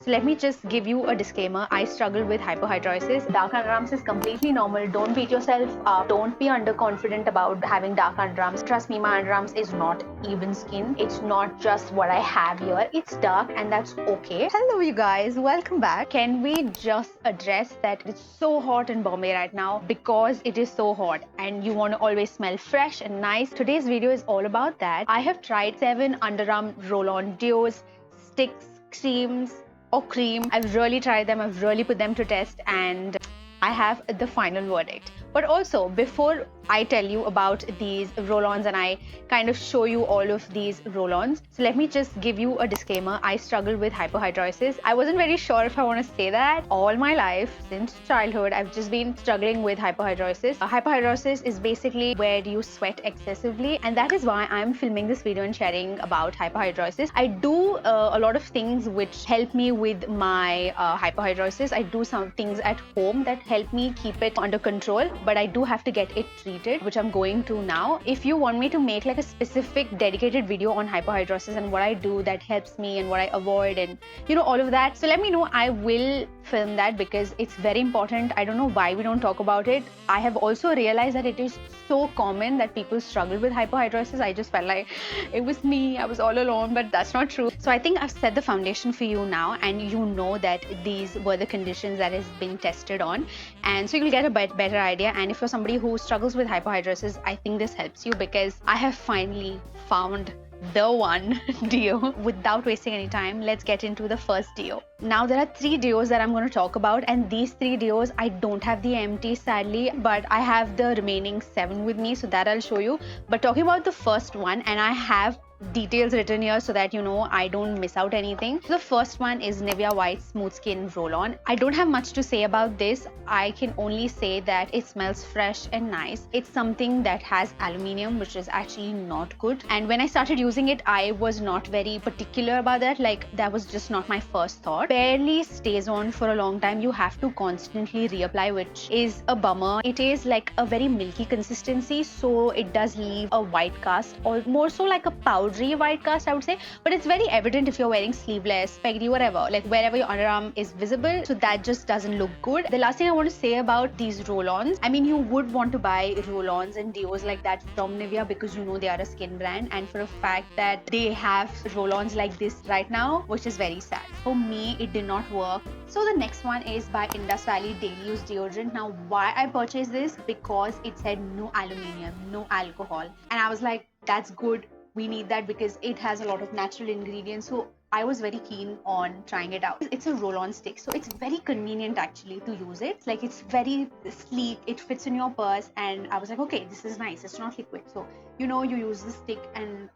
So let me just give you a disclaimer. I struggle with hyperhidrosis. Dark underarms is completely normal. Don't beat yourself up. Don't be underconfident about having dark underarms. Trust me, my underarms is not even skin. It's not just what I have here. It's dark and that's okay. Hello you guys, welcome back. Can we just address that it's so hot in Bombay right now because it is so hot and you want to always smell fresh and nice? Today's video is all about that. I have tried 7 underarm roll-on deos, sticks, creams, or cream. I've really tried them, I've really put them to test, and I have the final verdict. But also, before I tell you about these roll-ons and I kind of show you all of these roll-ons, so let me just give you a disclaimer. I struggle with hyperhidrosis. I wasn't very sure if I want to say that. All my life, since childhood, I've just been struggling with hyperhidrosis. Hyperhidrosis is basically where you sweat excessively, and that is why I'm filming this video and sharing about hyperhidrosis. I do a lot of things which help me with my hyperhidrosis. I do some things at home that help me keep it under control, but I do have to get it treated, which I'm going to now. If you want me to make like a specific dedicated video on hyperhidrosis and what I do that helps me and what I avoid and all of that, so let me know. I will film that because it's very important. I don't know why we don't talk about it. I have also realized that it is so common that people struggle with hyperhidrosis. I just felt like it was me, I was all alone, but that's not true. So I think I've set the foundation for you now, and you know that these were the conditions that has been tested on, and so you'll get a better idea. And if you're somebody who struggles with hyperhidrosis, I think this helps you because I have finally found the one deo. Without wasting any time, let's get into the first deo. Now there are 3 deos that I'm going to talk about, and these 3 deos, I don't have the empty sadly, but I have the remaining 7 with me, so that I'll show you. But talking about the first one, and I have details written here so that I don't miss out anything. The first one is Nivea White Smooth Skin Roll-On. I don't have much to say about this. I can only say that it smells fresh and nice. It's something that has aluminium, which is actually not good. And when I started using it, I was not very particular about that. Like, that was just not my first thought. Barely stays on for a long time. You have to constantly reapply, which is a bummer. It is like a very milky consistency, so it does leave a white cast, or more so like a powdery white cast, I would say. But it's very evident if you're wearing sleeveless, peggy, whatever, like wherever your underarm is visible. So that just doesn't look good. The last thing I want to say about these roll-ons, I mean, you would want to buy roll-ons and deos like that from Nivea because they are a skin brand, and for a fact that they have roll-ons like this right now, which is very sad. For me, it did not work. So the next one is by Indus Valley Daily Use Deodorant. Now, why I purchased this? Because it said no aluminium, no alcohol, and I was like, that's good. We need that because it has a lot of natural ingredients. So I was very keen on trying it out. It's a roll-on stick, so it's very convenient actually to use it. Like, it's very sleek, it fits in your purse, and I was like, okay, this is nice. It's not liquid, so you use the stick and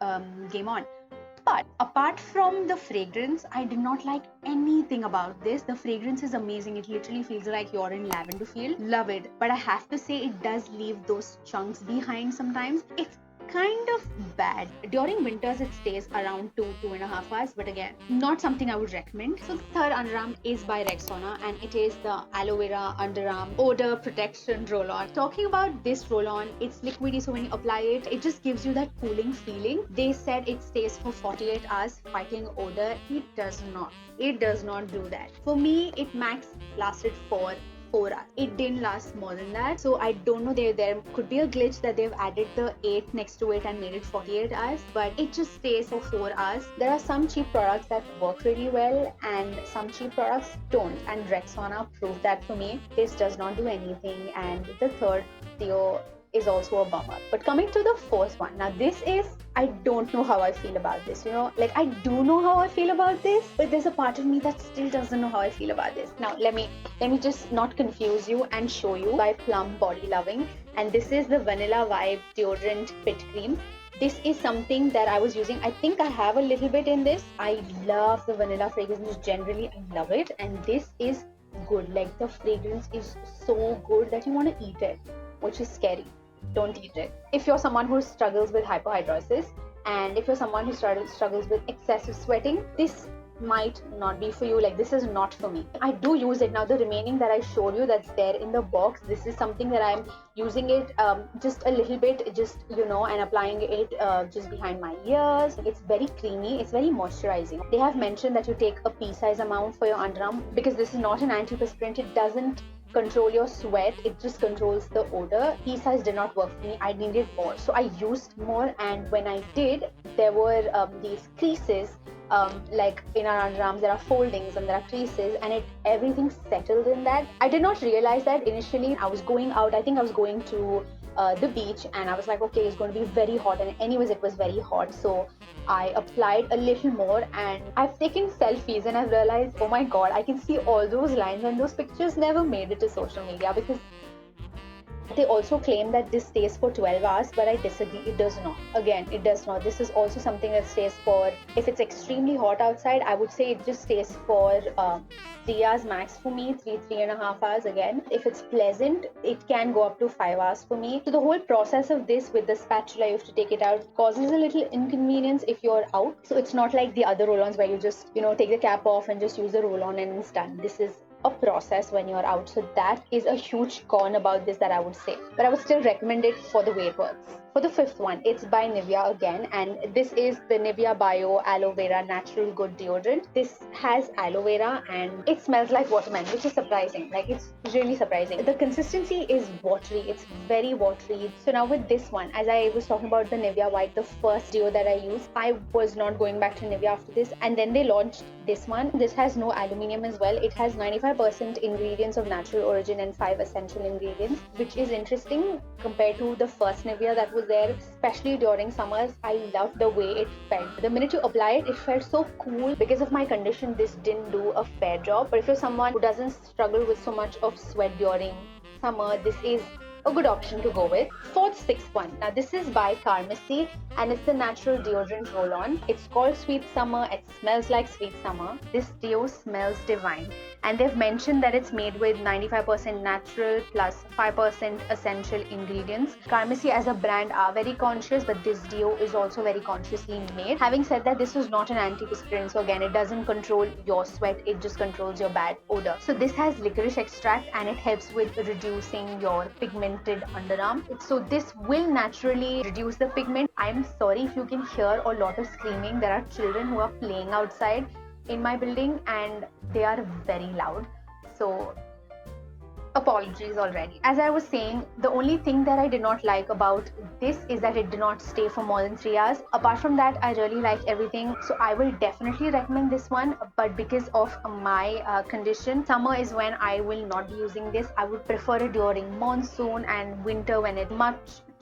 game on. But apart from the fragrance, I did not like anything about this. The fragrance is amazing. It literally feels like you're in lavender field. Love it. But I have to say, it does leave those chunks behind sometimes. It's kind of bad. During winters, it stays around 2.5 hours, but again, not something I would recommend. So the third underarm is by Rexona, and it is the aloe vera underarm odor protection roll-on. Talking about this roll-on, it's liquidy, so when you apply it, it just gives you that cooling feeling. They said it stays for 48 hours fighting odor. It does not. It does not do that. For me, it max lasted for 4 hours. It didn't last more than that. So I don't know, there could be a glitch that they've added the 8 next to it and made it 48 hours, but it just stays for 4 hours. There are some cheap products that work really well and some cheap products don't, and Rexona proved that for me. This does not do anything, and the third deo is also a bummer. But coming to the fourth one, now this is, I don't know how I feel about this, like I do know how I feel about this, but there's a part of me that still doesn't know how I feel about this. Now let me just not confuse you and show you. By Plum Body Loving, and this is the Vanilla Vibe Deodorant Fit Cream. This is something that I was using. I think I have a little bit in this. I love the vanilla fragrance generally. I love it, and this is good. Like, the fragrance is so good that you want to eat it, which is scary. Don't eat it. If you're someone who struggles with hyperhidrosis, and if you're someone who struggles with excessive sweating, this might not be for you. Like, this is not for me. I do use it. Now the remaining that I showed you that's there in the box, this is something that I'm using it just a little bit, just and applying it just behind my ears. It's very creamy, it's very moisturizing. They have mentioned that you take a pea size amount for your underarm, because this is not an antiperspirant. It doesn't control your sweat, it just controls the odor. Pea size did not work for me, I needed more, so I used more. And when I did, there were these creases, like in our underarms there are foldings and there are creases, and everything settled in that. I did not realize that initially. I was going out, I think I was going to the beach, and I was like, okay, it's going to be very hot, and anyways it was very hot, so I applied a little more. And I've taken selfies and I've realized, oh my god, I can see all those lines, and those pictures never made it to social media, because they also claim that this stays for 12 hours, but I disagree. It does not. Again, it does not. This is also something that stays for, if it's extremely hot outside, I would say it just stays for 3 hours max for me, 3.5 hours. Again, if it's pleasant, it can go up to 5 hours for me. So the whole process of this with the spatula, you have to take it out, causes a little inconvenience if you're out. So it's not like the other roll-ons where you just, take the cap off and just use the roll-on and it's done. This is a process when you're out, so that is a huge con about this that I would say, but I would still recommend it for the way it works. For the fifth one, it's by Nivea again, and this is the Nivea Bio Aloe Vera Natural Good Deodorant. This has aloe vera and it smells like watermelon, which is surprising. Like, it's really surprising. The consistency is watery, it's very watery. So now with this one, as I was talking about the Nivea White, the first deo that I used, I was not going back to Nivea after this, and then they launched this one. This has no aluminium as well. It has 95% ingredients of natural origin and 5 essential ingredients, which is interesting compared to the first Nivea that was there, especially during summers. I loved the way it felt. The minute you apply it, it felt so cool. Because of my condition, this didn't do a fair job, but if you're someone who doesn't struggle with so much of sweat during summer, this is a good option to go with. Sixth one. Now this is by Kamasi, and it's the natural deodorant roll-on. It's called Sweet Summer. It smells like sweet summer. This deo smells divine, and they've mentioned that it's made with 95% natural plus 5% essential ingredients. Kamasi as a brand are very conscious, but this deo is also very consciously made. Having said that, this is not an antiperspirant, so again, it doesn't control your sweat, it just controls your bad odor. So this has licorice extract, and it helps with reducing your pigmented underarm. So this will naturally reduce the pigment. I'm sorry if you can hear a lot of screaming. There are children who are playing outside in my building and they are very loud, so apologies already. As I was saying, the only thing that I did not like about this is that it did not stay for more than 3 hours. Apart from that, I really liked everything, so I will definitely recommend this one. But because of my condition, summer is when I will not be using this. I would prefer it during monsoon and winter when it's much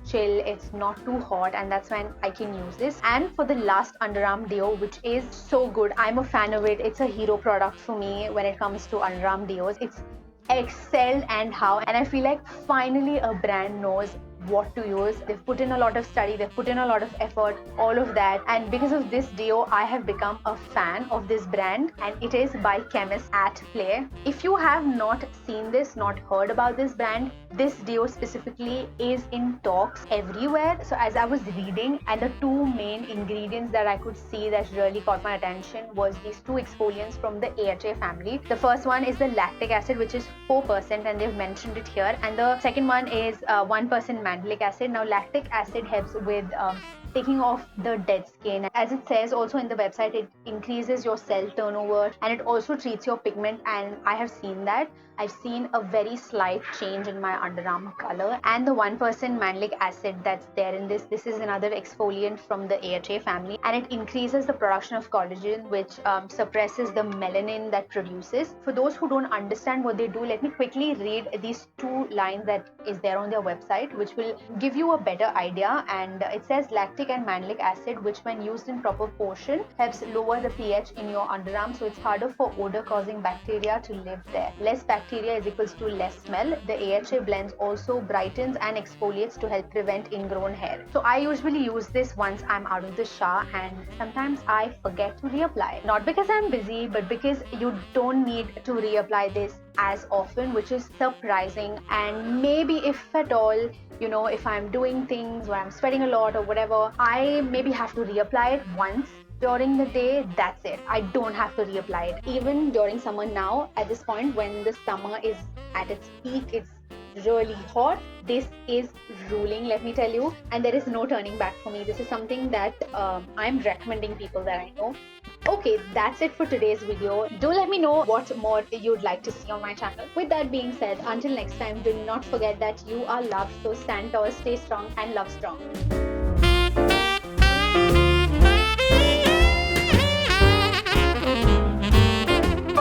chill, it's not too hot, and that's when I can use this. And for the last underarm deo, which is so good, I'm a fan of it. It's a hero product for me when it comes to underarm deos. It's excelled and how, and I feel like finally a brand knows what to use. They've put in a lot of study, they've put in a lot of effort, all of that, and because of this deo, I have become a fan of this brand, and it is by chemistatplay. If you have not seen this, not heard about this brand, this deo specifically is in talks everywhere. So as I was reading, and the two main ingredients that I could see that really caught my attention was these two exfoliants from the AHA family. The first one is the lactic acid, which is 4%, and they've mentioned it here, and the second one is 1% mandelic acid. Now lactic acid helps with taking off the dead skin. As it says also in the website, it increases your cell turnover and it also treats your pigment, and I have seen that. I've seen a very slight change in my underarm color. And the 1% mandelic acid that's there in this is another exfoliant from the AHA family, and it increases the production of collagen, which suppresses the melanin that produces. For those who don't understand what they do, let me quickly read these two lines that is there on their website, which will give you a better idea. And it says lactic and mandelic acid, which when used in proper portion helps lower the pH in your underarm, so it's harder for odor causing bacteria to live there. Less bacteria is equals to less smell. The AHA blends also brightens and exfoliates to help prevent ingrown hair. So I usually use this once I'm out of the shower, and sometimes I forget to reapply. Not because I'm busy, but because you don't need to reapply this as often, which is surprising. And maybe if at all, if I'm doing things where I'm sweating a lot or whatever, I maybe have to reapply it once During the day, that's it. I don't have to reapply it. Even during summer now, at this point when the summer is at its peak, it's really hot. This is ruling, let me tell you, and there is no turning back for me. This is something that I'm recommending people that I know. Okay, that's it for today's video. Do let me know what more you'd like to see on my channel. With that being said, until next time, do not forget that you are loved. So stand tall, stay strong, and love strong.